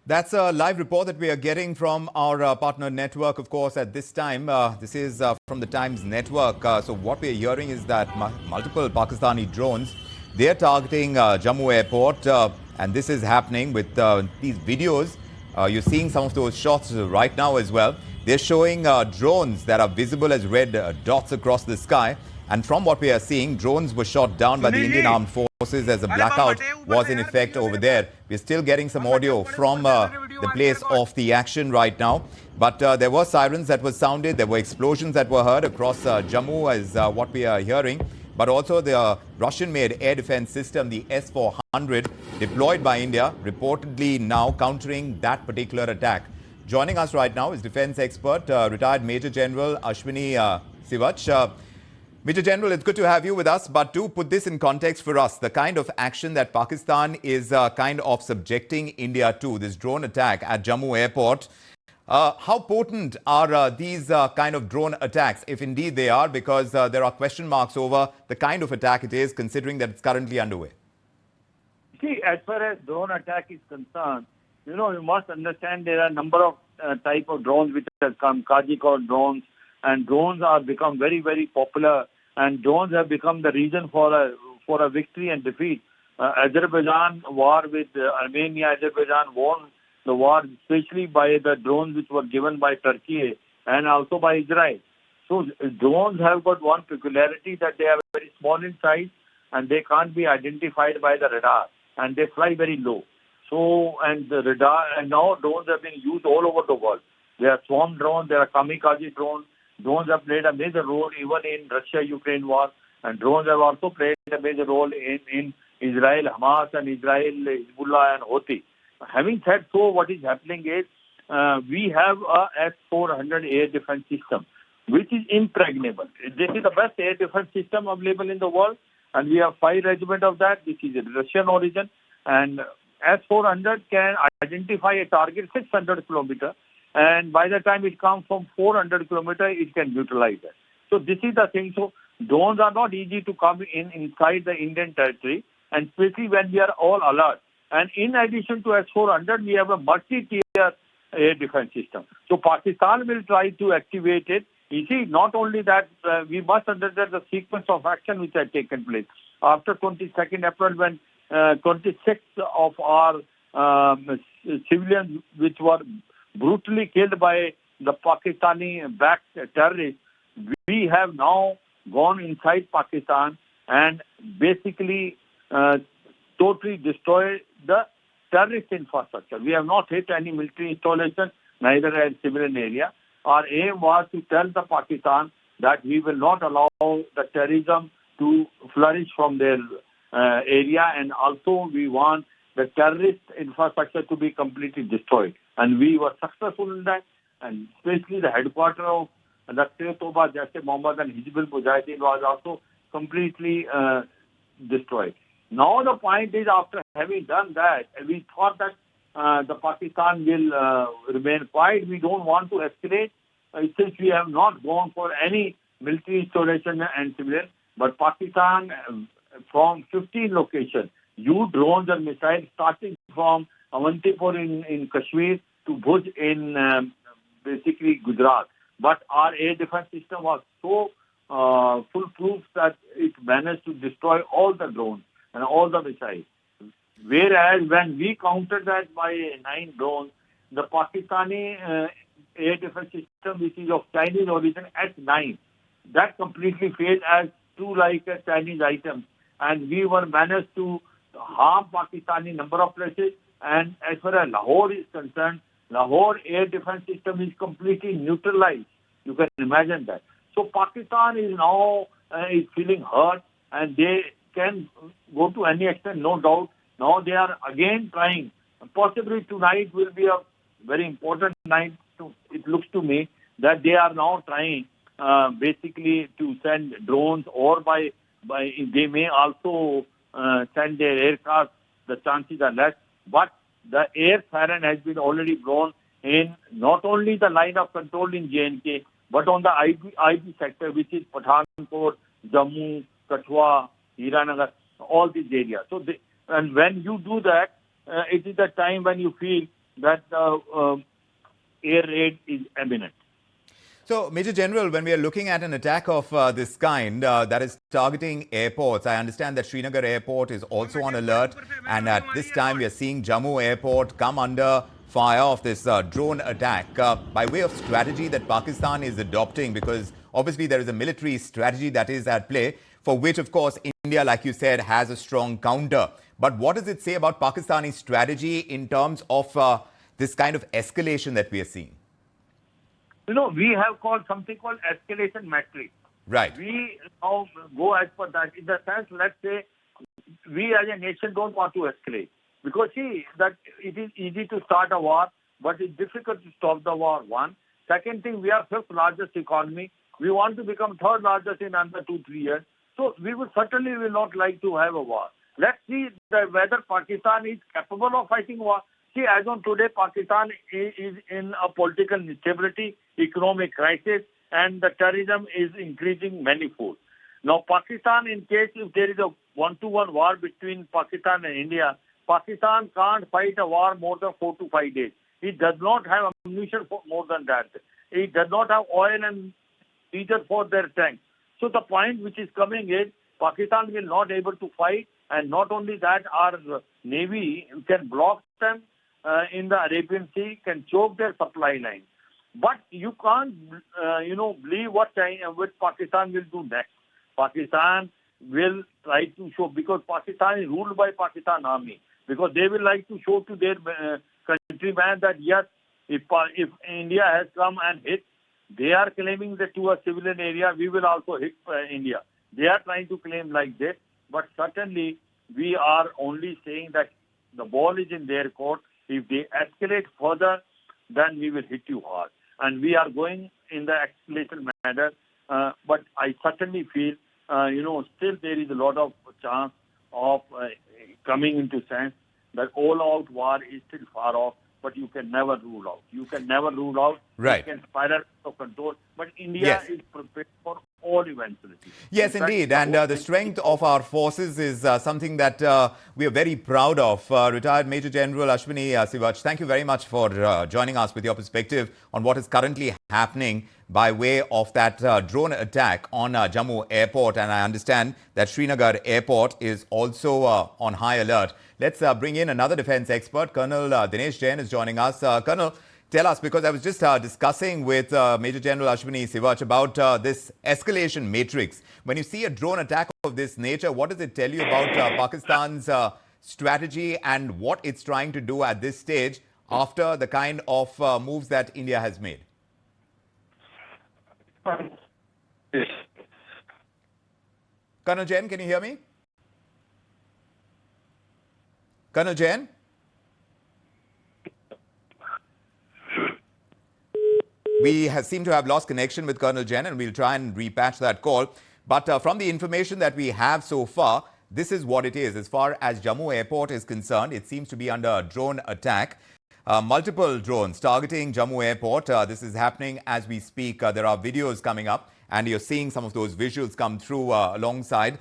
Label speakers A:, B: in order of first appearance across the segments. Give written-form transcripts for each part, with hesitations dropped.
A: That's a live report that we are getting from our partner network, of course, at this time. This is from the Times network. So what we are hearing is that multiple Pakistani drones, they're targeting Jammu airport. And this is happening with these videos. You're seeing some of those shots right now as well. They're showing drones that are visible as red dots across the sky. And from what we are seeing, drones were shot down by the Indian Armed Forces as a blackout was in effect over there. We're still getting some audio from the place of the action right now. But there were sirens that were sounded. There were explosions that were heard across Jammu as what we are hearing. But also the Russian-made air defense system, the S-400, deployed by India, reportedly now countering that particular attack. Joining us right now is defense expert, retired Major General Ashwini Sivach. Major General, it's good to have you with us, but do put this in context for us, the kind of action that Pakistan is kind of subjecting India to, this drone attack at Jammu airport. How potent are these kind of drone attacks, if indeed they are, because there are question marks over the kind of attack it is, considering that it's currently underway?
B: See, as far as drone attack is concerned, you must understand there are a number of type of drones which have come, Kajikot drones, and drones have become very, very popular, and drones have become the reason for a victory and defeat. Azerbaijan war with Armenia, Azerbaijan won the war especially by the drones which were given by Turkey and also by Israel. So drones have got one peculiarity that they are very small in size and they can't be identified by the radar and they fly very low. So, and the radar, and now drones have been used all over the world. There are swarm drones, there are kamikaze drones. Drones have played a major role even in Russia-Ukraine war, and drones have also played a major role in Israel, Hamas, and Israel, Hezbollah, and Houthi. Having said so, what is happening is we have a S-400 air defense system, which is impregnable. This is the best air defense system available in the world, and we have 5 regiments of that. This is a Russian origin, and S-400 can identify a target 600 kilometers. And by the time it comes from 400 kilometers, it can neutralize it. So this is the thing. So drones are not easy to come inside the Indian territory, and especially when we are all alert. And in addition to S-400, we have a multi-tier air defense system. So Pakistan will try to activate it. You see, not only that, we must understand the sequence of action which had taken place. After 22nd April, when 26 of our civilians, which were brutally killed by the Pakistani-backed terrorists, we have now gone inside Pakistan and basically totally destroyed the terrorist infrastructure. We have not hit any military installation, neither a civilian area. Our aim was to tell the Pakistan that we will not allow the terrorism to flourish from their area, and also we want the terrorist infrastructure to be completely destroyed. And we were successful in that, and especially the headquarters of the Toba, Jaise Mohammed and Hizbul Mujahideen was also completely destroyed. Now the point is, after having done that, we thought that the Pakistan will remain quiet. We don't want to escalate since we have not gone for any military installation and civilian. But Pakistan, from 15 locations, used drones and missiles starting from Avantipur in Kashmir to Bhuj in basically Gujarat. But our air defense system was so foolproof that it managed to destroy all the drones and all the missiles. Whereas when we countered that by 9 drones, the Pakistani air defense system, which is of Chinese origin, at 9, that completely failed as two like Chinese items. And we were managed to harm Pakistani number of places. And as far as Lahore is concerned, Lahore air defense system is completely neutralized. You can imagine that. So Pakistan is now is feeling hurt, and they can go to any extent, no doubt. Now they are again trying. Possibly tonight will be a very important night. It looks to me that they are now trying basically to send drones, or by they may also send their aircraft. The chances are less, but the air siren has been already blown in not only the line of control in J&K, but on the IB sector, which is Pathankot, Jammu, Kathua, Srinagar, all these areas. So, and when you do that, it is the time when you feel that air raid is imminent.
A: So, Major General, when we are looking at an attack of this kind that is targeting airports, I understand that Srinagar airport is also on alert. And at this time, we are seeing Jammu airport come under fire of this drone attack by way of strategy that Pakistan is adopting, because obviously there is a military strategy that is at play, for which, of course, India, like you said, has a strong counter. But what does it say about Pakistani strategy in terms of this kind of escalation that we are seeing?
B: We have called something called escalation matrix.
A: Right.
B: We now go as per that. In the sense, let's say, we as a nation don't want to escalate. Because, see, that it is easy to start a war, but it's difficult to stop the war, one. Second thing, we are fifth largest economy. We want to become third largest in under 2-3 years. So we would certainly will not like to have a war. Let's see whether Pakistan is capable of fighting war. See, as on today, Pakistan is in a political instability, economic crisis, and the terrorism is increasing manifold. Now, Pakistan, in case if there is a one-to-one war between Pakistan and India, Pakistan can't fight a war more than 4 to 5 days. It does not have ammunition for more than that. It does not have oil and diesel for their tanks. So the point which is coming is Pakistan will not able to fight, and not only that, our navy can block them in the Arabian Sea, can choke their supply line. But you can't, believe what Pakistan will do next. Pakistan will try to show, because Pakistan is ruled by Pakistan army, because they will like to show to their countrymen that yes, if India has come and hit, they are claiming that to a civilian area, we will also hit India. They are trying to claim like this, but certainly we are only saying that the ball is in their court. If they escalate further, then we will hit you hard. And we are going in the escalation manner. But I certainly feel, still there is a lot of chance of coming into sense that all-out war is still far off, but you can never rule out. You can never rule out.
A: Right.
B: You can spiral out of control. But India
A: Yes.
B: is prepared for all eventuality.
A: Yes, indeed. And the strength of our forces is something that we are very proud of. Retired Major General Ashwini Sivach, thank you very much for joining us with your perspective on what is currently happening by way of that drone attack on Jammu airport. And I understand that Srinagar airport is also on high alert. Let's bring in another defense expert. Colonel Dinesh Jain is joining us. Colonel, tell us, because I was just discussing with Major General Ashwini Sivach about this escalation matrix. When you see a drone attack of this nature, what does it tell you about Pakistan's strategy and what it's trying to do at this stage after the kind of moves that India has made?
B: Yes.
A: Colonel Jain, can you hear me? Colonel Jain? We seem to have lost connection with Colonel Jain, and we'll try and repatch that call. But from the information that we have so far, this is what it is. As far as Jammu airport is concerned, it seems to be under drone attack. Multiple drones targeting Jammu airport. This is happening as we speak. There are videos coming up, and you're seeing some of those visuals come through alongside.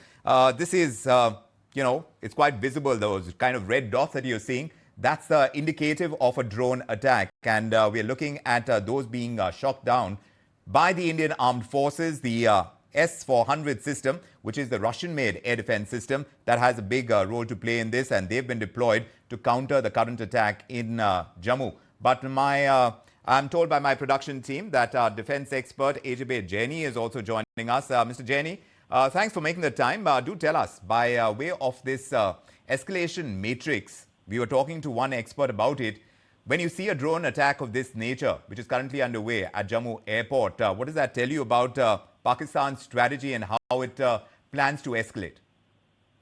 A: This is, it's quite visible, those kind of red dots that you're seeing. That's indicative of a drone attack. And we're looking at those being shot down by the Indian Armed Forces, the S-400 system, which is the Russian-made air defense system that has a big role to play in this. And they've been deployed to counter the current attack in Jammu. But I'm told by my production team that our defense expert, AJB Jaini, is also joining us. Mr. Jaini, thanks for making the time. Do tell us, by way of this escalation matrix, we were talking to one expert about it. When you see a drone attack of this nature, which is currently underway at Jammu airport, what does that tell you about Pakistan's strategy and how it plans to escalate?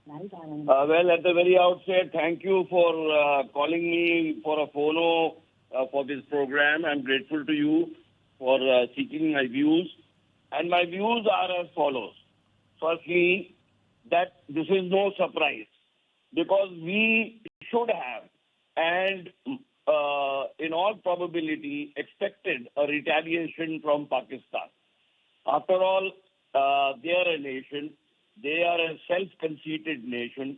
C: Well, at the very outset, thank you for calling me for a follow for this program. I'm grateful to you for seeking my views. And my views are as follows. Firstly, that this is no surprise, because we should have, and in all probability, expected a retaliation from Pakistan. After all, they are a nation. They are a self-conceited nation,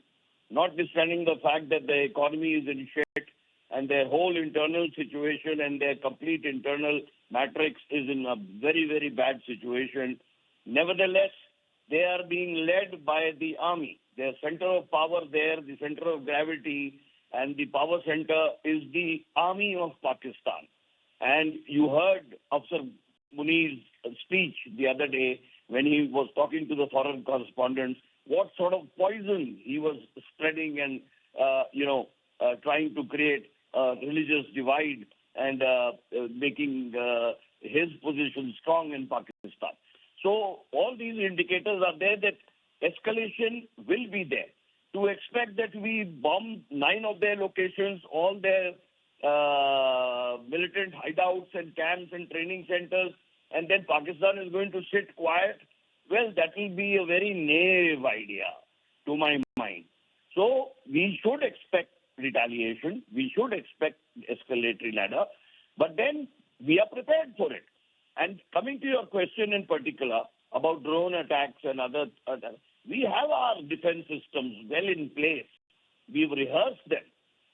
C: notwithstanding the fact that the economy is in shit and their whole internal situation and their complete internal matrix is in a very, very bad situation. Nevertheless, they are being led by the army. Their center of power there, the center of gravity, and the power center is the army of Pakistan. And you heard Afsar Muni's speech the other day when he was talking to the foreign correspondents, what sort of poison he was spreading and, trying to create a religious divide and making his position strong in Pakistan. So all these indicators are there that escalation will be there. To expect that we bomb 9 of their locations, all their militant hideouts and camps and training centers, and then Pakistan is going to sit quiet, well, that will be a very naive idea to my mind. So we should expect retaliation. We should expect escalatory ladder. But then we are prepared for it. And coming to your question in particular about drone attacks and other we have our defense systems well in place. We've rehearsed them.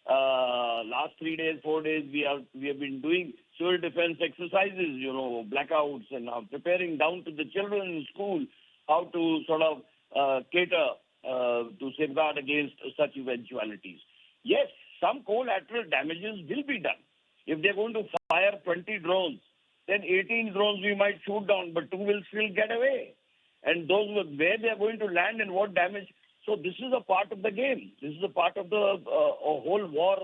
C: Last 3 days, 4 days, we have been doing civil defense exercises, blackouts, and preparing down to the children in school how to sort of cater to safeguard against such eventualities. Yes, some collateral damages will be done. If they're going to fire 20 drones, then 18 drones we might shoot down, but 2 will still get away. And those where they are going to land and what damage. So this is a part of the game. This is a part of the whole war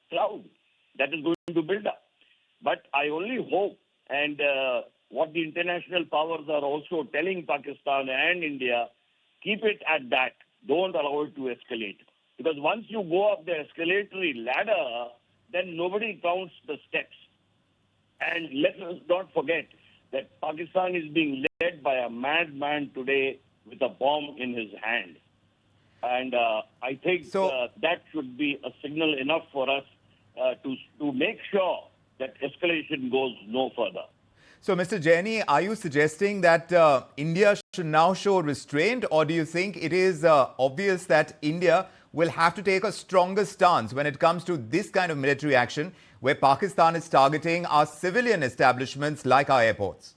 C: cloud that is going to build up. But I only hope, and what the international powers are also telling Pakistan and India, keep it at that. Don't allow it to escalate. Because once you go up the escalatory ladder, then nobody counts the steps. And let us not forget that Pakistan is being led by a madman today with a bomb in his hand. And I think that should be a signal enough for us to make sure that escalation goes no further.
A: So, Mr. Jaini, are you suggesting that India should now show restraint, or do you think it is obvious that India will have to take a stronger stance when it comes to this kind of military action where Pakistan is targeting our civilian establishments like our airports?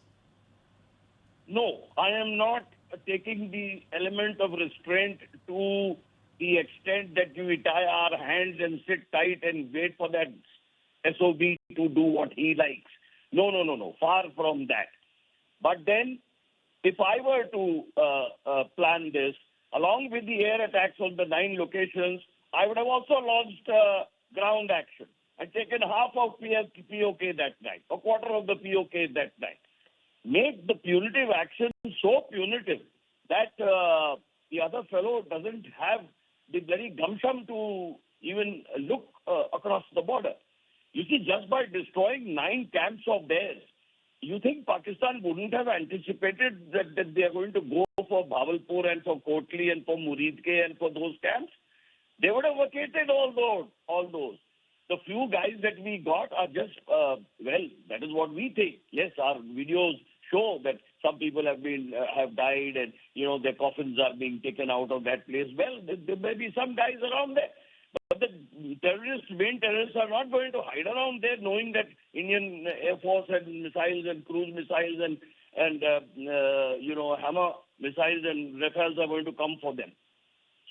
C: No, I am not taking the element of restraint to the extent that we tie our hands and sit tight and wait for that SOB to do what he likes. No. Far from that. But then, if I were to plan this, along with the air attacks on the 9 locations, I would have also launched ground action and taken half of POK that night, a quarter of the POK that night. Make the punitive action so punitive that the other fellow doesn't have the very gumption to even look across the border. You see, just by destroying 9 camps of theirs, you think Pakistan wouldn't have anticipated that they are going to go for Bhavalpur and for Kotli and for Muridke and for those camps? They would have vacated all those. The few guys that we got are just, that is what we think. Yes, our videos show that some people have died and, their coffins are being taken out of that place. Well, there may be some guys around there. But the main terrorists are not going to hide around there knowing that Indian Air Force and missiles and cruise missiles and Hammer missiles and Rafales are going to come for them.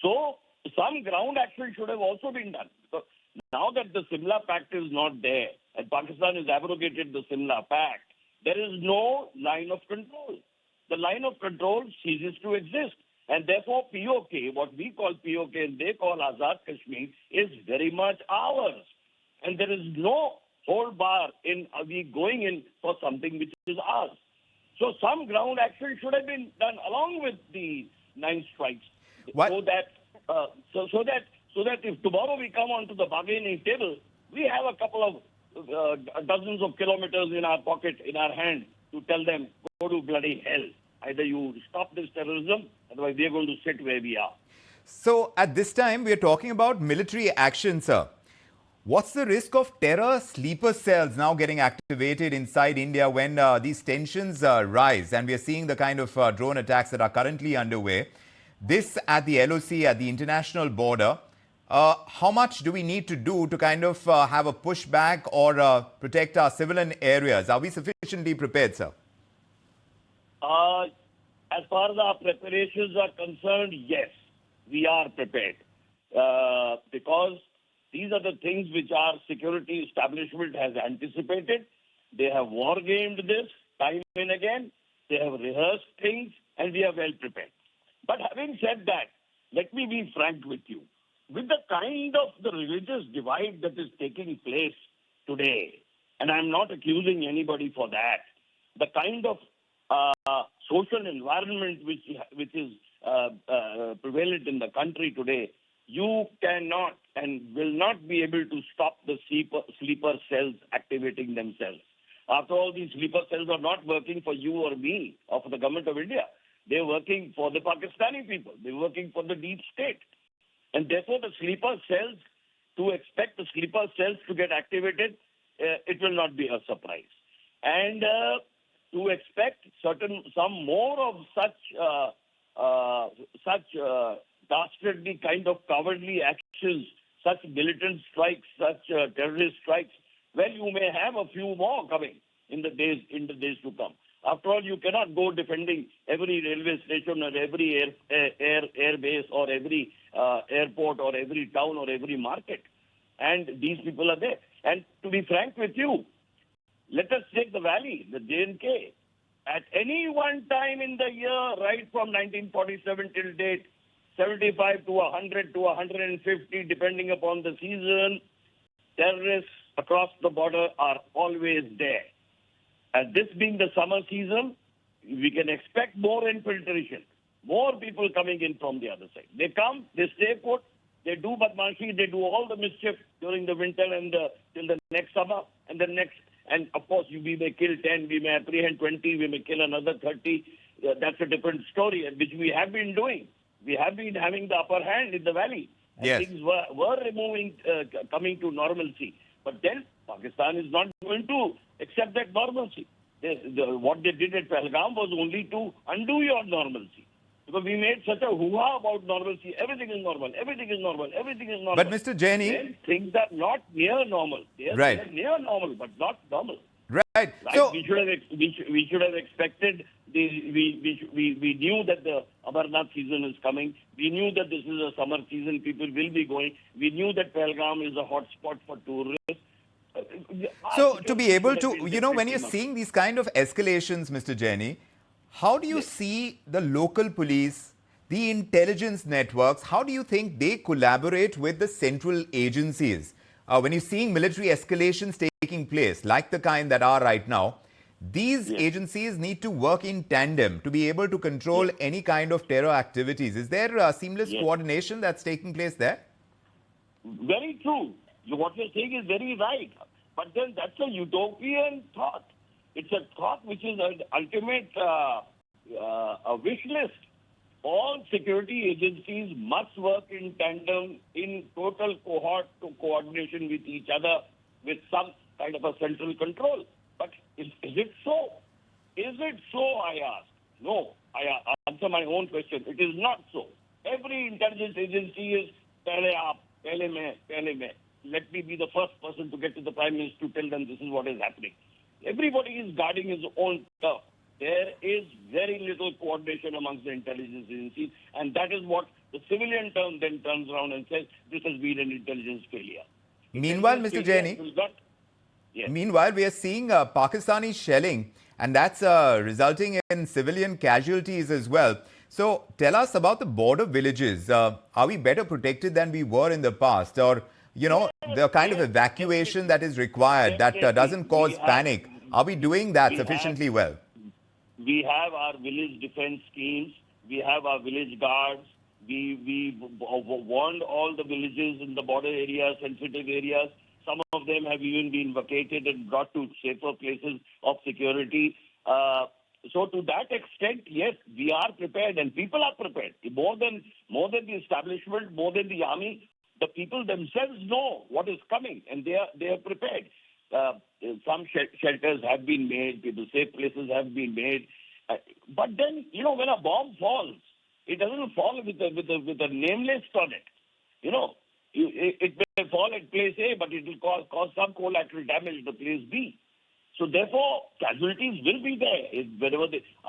C: So some ground action should have also been done. So now that the Simla Pact is not there and Pakistan has abrogated the Simla Pact, there is no line of control. The line of control ceases to exist. And therefore, POK, what we call POK and they call Azad Kashmir, is very much ours. And there is no hold bar in we going in for something which is ours. So some ground action should have been done along with the 9 strikes.
A: What?
C: So that if tomorrow we come onto the bargaining table, we have a couple of dozens of kilometers in our pocket, in our hand, to tell them, go to bloody hell. Either you stop this terrorism, otherwise we are going to sit where we are.
A: So at this time, we are talking about military action, sir. What's the risk of terror sleeper cells now getting activated inside India when these tensions rise? And we are seeing the kind of drone attacks that are currently underway. This at the LOC, at the international border. How much do we need to do to kind of have a pushback or protect our civilian areas? Are we sufficiently prepared, sir?
C: As far as our preparations are concerned, yes, we are prepared. Because these are the things which our security establishment has anticipated. They have war-gamed this time and again. They have rehearsed things, and we are well prepared. But having said that, let me be frank with you. With the kind of the religious divide that is taking place today, and I'm not accusing anybody for that, the kind of social environment which is prevalent in the country today, you cannot and will not be able to stop the sleeper cells activating themselves. After all, these sleeper cells are not working for you or me or for the government of India. They're working for the Pakistani people. They're working for the deep state. And therefore, the sleeper cells, to expect the sleeper cells to get activated, it will not be a surprise. And to expect some more of such dastardly kind of cowardly actions, such militant strikes, such terrorist strikes, well, you may have a few more coming in the days to come. After all, you cannot go defending every railway station or every air base or every airport or every town or every market. And these people are there. And to be frank with you, let us take the valley, the J&K. At any one time in the year, right from 1947 till date, 75 to 100 to 150, depending upon the season, terrorists across the border are always there. And this being the summer season, we can expect more infiltration, more people coming in from the other side. They come, they stay put, they do badmashi, they do all the mischief during the winter and till the next summer, and the next. And of course, we may kill 10, we may apprehend 20, we may kill another 30. That's a different story, which we have been doing. We have been having the upper hand in the valley. And
A: Yes.
C: things were coming to normalcy. But then Pakistan is not going to accept that normalcy. What they did at Pahalgam was only to undo your normalcy. Because we made such a hoo-ha about normalcy. Everything is normal, everything is normal, everything is normal.
A: But Mr. Jaini,
C: Then things are not near normal. They are near normal, but not normal.
A: right.
C: Like
A: So,
C: we should have expected. We knew that the Amarnath season is coming. We knew that this is a summer season. People will be going. We knew that Pahalgam is a hot spot for tourists.
A: So to be able to, when you're seeing these kind of escalations, Mr. Jaini, how do you see the local police, the intelligence networks, how do you think they collaborate with the central agencies? When you're seeing military escalations taking place, like the kind that are right now, these agencies need to work in tandem to be able to control any kind of terror activities. Is there a seamless coordination that's taking place there?
C: Very true. What you're saying is very right. But then that's a utopian thought. It's a thought which is an ultimate a wish list. All security agencies must work in tandem, in total cohort to coordination with each other, with some kind of a central control. But is it so? Is it so, I ask? No. I answer my own question. It is not so. Every intelligence agency is pehle aap, pehle main. Let me be the first person to get to the Prime Minister to tell them this is what is happening. Everybody is guarding his own turf. There is very little coordination amongst the intelligence agencies, and that is what the civilian term then turns around and says, this has been an intelligence failure.
A: Meanwhile, Mr. Jaini, meanwhile, we are seeing Pakistani shelling, and that's resulting in civilian casualties as well. So tell us about the border villages. Are we better protected than we were in the past? Or, the kind of evacuation that is required that doesn't cause panic. Are we doing that sufficiently well?
C: We have our village defense schemes. We have our village guards. We warned all the villages in the border areas, sensitive areas. Some of them have even been vacated and brought to safer places of security. So to that extent, yes, we are prepared and people are prepared. More than the establishment, more than the army, the people themselves know what is coming and they are prepared. Some shelters have been made, safe places have been made. But then, when a bomb falls, it doesn't fall with a name list on it. It may fall at place A, but it will cause some collateral damage at the place B. So therefore, casualties will be there.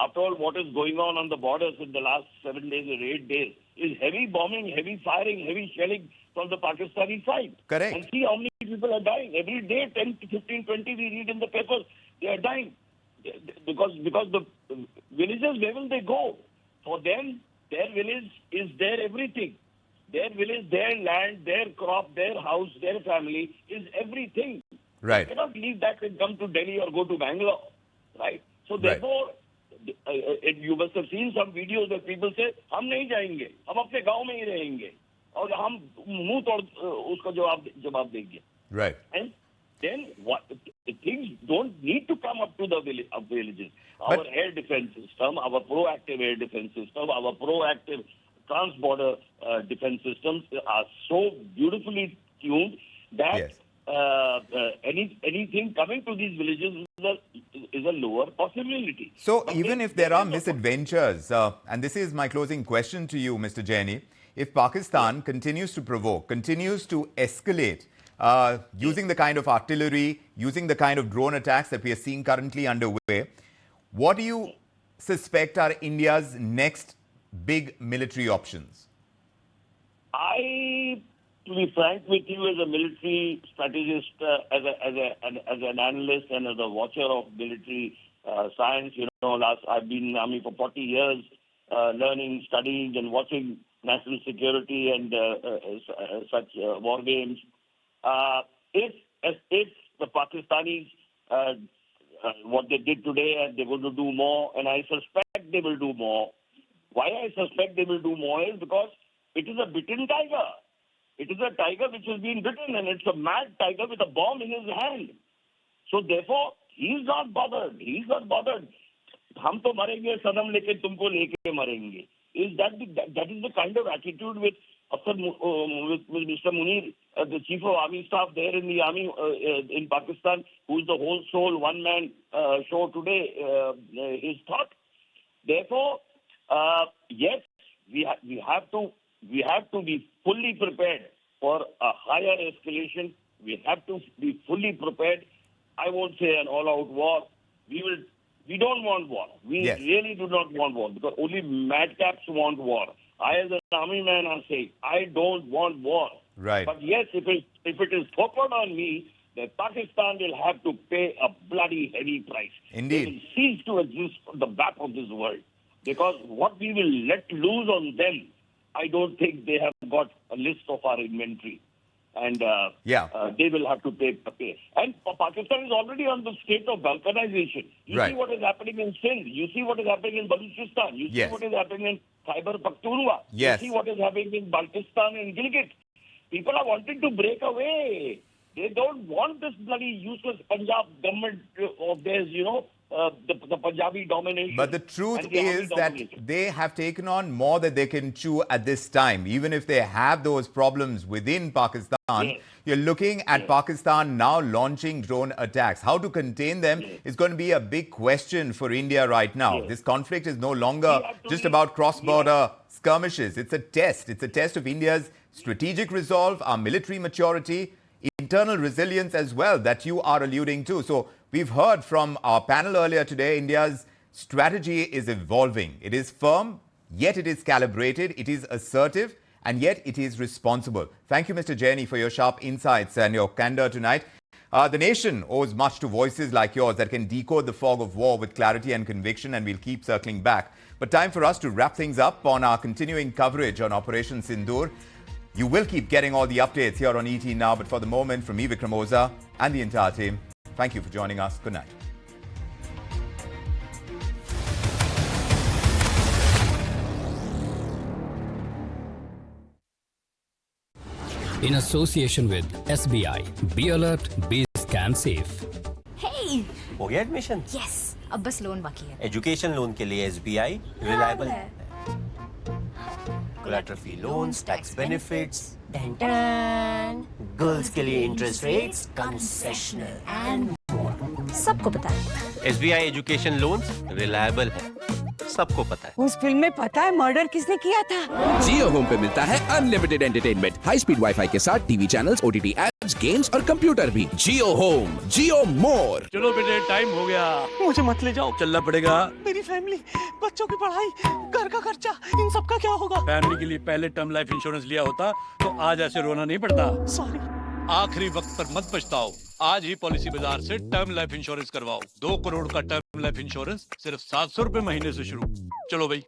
C: After all, what is going on the borders in the last 7 days or 8 days is heavy bombing, heavy firing, heavy shelling from the Pakistani side.
A: Correct.
C: And see how many people are dying. Every day, 10 to 15, 20, we read in the papers, they are dying. Because the villagers, where will they go? For them, their village is their everything. Their village, their land, their crop, their house, their family is everything.
A: Right.
C: They cannot leave that and come to Delhi or go to Bangalore, right? So therefore, you must have seen some videos where people say, "हम नहीं जाएंगे, हम अपने गांव में ही रहेंगे, और हम मुंह तोड़ उसका जवाब देंगे."
A: Right.
C: And then what? Things don't need to come up to the villages. Our air defense system, our proactive air defense system, our proactive trans-border defense systems are so beautifully tuned that.
A: Yes.
C: Anything coming to these villages is a lower possibility.
A: So even if there are misadventures, and this is my closing question to you, Mr. Jaini, if Pakistan continues to provoke, continues to escalate, using the kind of artillery, using the kind of drone attacks that we are seeing currently underway, what do you suspect are India's next big military options?
C: To be frank with you, as a military strategist, as an analyst and as a watcher of military science, I've been in the army for 40 years, learning, studying, and watching national security and such war games. If the Pakistanis, what they did today, and they're going to do more, and I suspect they will do more. Why I suspect they will do more is because it is a bitten tiger. It is a tiger which has been bitten, and it's a mad tiger with a bomb in his hand. So therefore, he's not bothered. He's not bothered. हम तो मरेंगे सनम लेके तुमको लेके मरेंगे. That is the kind of attitude with Mr. Munir, the chief of army staff there in the army in Pakistan, who is the whole soul one-man show today, his thought. Therefore, yes, we have to be fully prepared for a higher escalation. We have to be fully prepared. I won't say an all-out war. We don't want war. We really do not want war, because only madcaps want war. I, as an army man, am saying I don't want war.
A: Right.
C: But yes, if it is focused on me, then Pakistan will have to pay a bloody heavy price.
A: Indeed.
C: They will cease to exist on the map of this world, because what we will let loose on them, I don't think they have got a list of our inventory. And they will have to pay. And Pakistan is already on the state of balkanization. You see what is happening in Sindh. You see what is happening in Baluchistan. You see what is happening in Khyber Pakhtunkhwa.
A: Yes.
C: You see what is happening in Baltistan and Gilgit. People are wanting to break away. They don't want this bloody useless Punjab government of theirs, the Punjabi domination.
A: But the truth is that they have taken on more than they can chew at this time. Even if they have those problems within Pakistan, you're looking at Pakistan now launching drone attacks. How to contain them is going to be a big question for India right now. This conflict is no longer just about cross-border skirmishes. It's a test. It's a test of India's strategic resolve, our military maturity, internal resilience as well that you are alluding to. So we've heard from our panel earlier today, India's strategy is evolving. It is firm, yet it is calibrated, it is assertive, and yet it is responsible. Thank you, Mr. Jaini, for your sharp insights and your candor tonight. The nation owes much to voices like yours that can decode the fog of war with clarity and conviction, and we'll keep circling back. But time for us to wrap things up on our continuing coverage on Operation Sindoor. You will keep getting all the updates here on ET Now, but for the moment, from me, Vikram Oza, and the entire team, thank you for joining us. Good night.
D: In association with SBI, be alert, be scam safe.
E: Hey!
F: हो गया admission?
E: Yes! अब बस loan बाकी है.
F: Education loan के लिए SBI reliable है. Collateral free loans, tax benefits, girls के लिए इंटरेस्ट रेट्स, कंसेशनल
E: एंड सबको पता है.
F: SBI एजुकेशन लोन्स रिलायबल है. सबको पता है।
G: उस फिल्म में पता है मर्डर किसने किया था?
H: जियो होम पे मिलता है unlimited entertainment, high speed wifi के साथ TV channels, OTT apps, games और कंप्यूटर भी। जियो होम, जियो मोर।
I: चलो बेटे, टाइम हो गया।
J: मुझे मत ले जाओ,
I: चलना पड़ेगा।
J: मेरी फैमिली, बच्चों की पढ़ाई, घर का खर्चा, इन सब का क्या होगा?
I: फैमिली के लिए पहले टर्म लाइफ इंश्योरेंस लिया होता तो आज ऐसे रोना नहीं पड़ता।
J: सॉरी।
I: आखिरी वक्त पर मत पछताओ, आज ही पॉलिसी बाजार से टर्म लाइफ इंश्योरेंस करवाओ। 2 करोड़ का टर्म लाइफ इंश्योरेंस सिर्फ 700 रुपए महीने से शुरू। चलो भाई।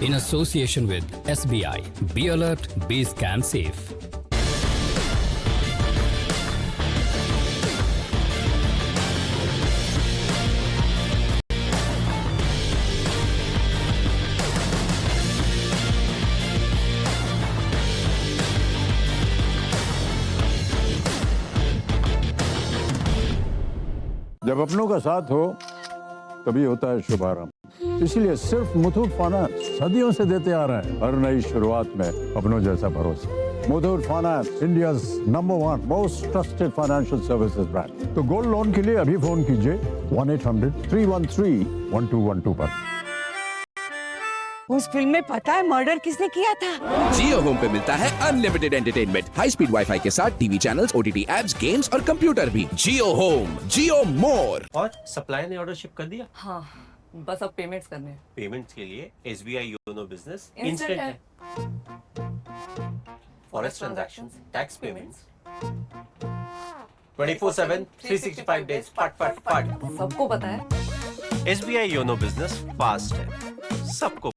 D: In association with SBI, be alert, be scam safe.
K: जब अपनों का साथ हो तभी होता है शुभारंभ। इसीलिए सिर्फ मुथूट फाइनेंस सदियों से देते आ रहे हैं हर नई शुरुआत में अपनों जैसा भरोसा। Muthoot finance, India's number 1 most trusted financial services brand. तो गोल्ड लोन के लिए अभी फोन कीजिए 1-800-313-1212 पर।
G: उस फिल्म में पता है मर्डर किसने किया था?
H: जियो होम पे मिलता है unlimited entertainment, high speed wifi के साथ TV channels, OTT apps, games और कंप्यूटर भी। जियो होम, जियो मोर।
F: और सप्लायर ने ऑर्डर शिप कर दिया?
L: हाँ, बस अब पेमेंट्स करने हैं।
F: पेमेंट्स के लिए SBI योनो बिजनेस
L: इंस्टेंट है।
F: Forex transactions, tax payments 24/7 365 days फट फट फट।
L: सबको पता है।
F: SBI योनो बिजनेस फास्ट है, सबको